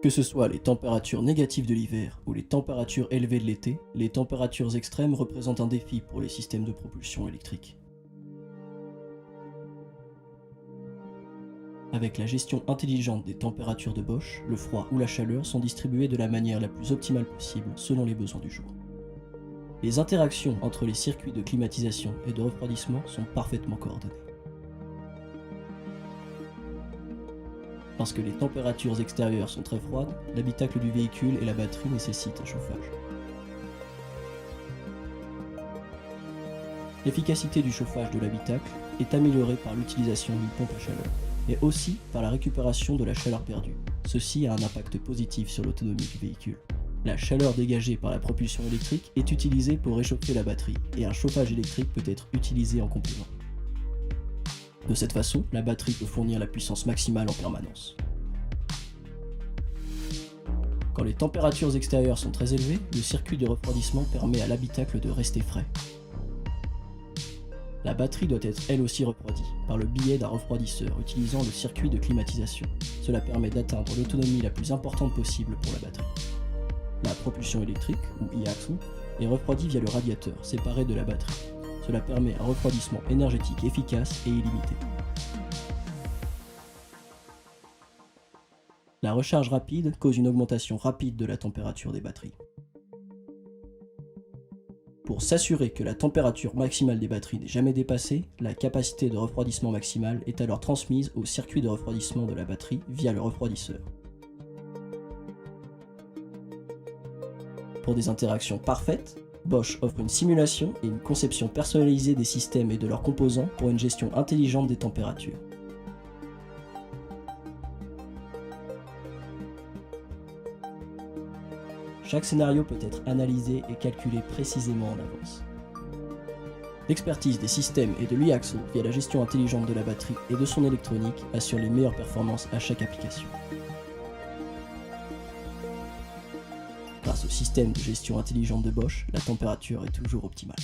Que ce soit les températures négatives de l'hiver ou les températures élevées de l'été, les températures extrêmes représentent un défi pour les systèmes de propulsion électrique. Avec la gestion intelligente des températures de Bosch, le froid ou la chaleur sont distribués de la manière la plus optimale possible selon les besoins du jour. Les interactions entre les circuits de climatisation et de refroidissement sont parfaitement coordonnées. Lorsque les températures extérieures sont très froides, l'habitacle du véhicule et la batterie nécessitent un chauffage. L'efficacité du chauffage de l'habitacle est améliorée par l'utilisation d'une pompe à chaleur, mais aussi par la récupération de la chaleur perdue. Ceci a un impact positif sur l'autonomie du véhicule. La chaleur dégagée par la propulsion électrique est utilisée pour réchauffer la batterie, et un chauffage électrique peut être utilisé en complément. De cette façon, la batterie peut fournir la puissance maximale en permanence. Quand les températures extérieures sont très élevées, le circuit de refroidissement permet à l'habitacle de rester frais. La batterie doit être elle aussi refroidie, par le biais d'un refroidisseur utilisant le circuit de climatisation. Cela permet d'atteindre l'autonomie la plus importante possible pour la batterie. La propulsion électrique, ou e-axle, est refroidie via le radiateur, séparé de la batterie. Cela permet un refroidissement énergétique efficace et illimité. La recharge rapide cause une augmentation rapide de la température des batteries. Pour s'assurer que la température maximale des batteries n'est jamais dépassée, la capacité de refroidissement maximale est alors transmise au circuit de refroidissement de la batterie via le refroidisseur. Pour des interactions parfaites, Bosch offre une simulation et une conception personnalisée des systèmes et de leurs composants pour une gestion intelligente des températures. Chaque scénario peut être analysé et calculé précisément en avance. L'expertise des systèmes et de l'e-axle via la gestion intelligente de la batterie et de son électronique assure les meilleures performances à chaque application. Grâce au système de gestion intelligente de Bosch, la température est toujours optimale.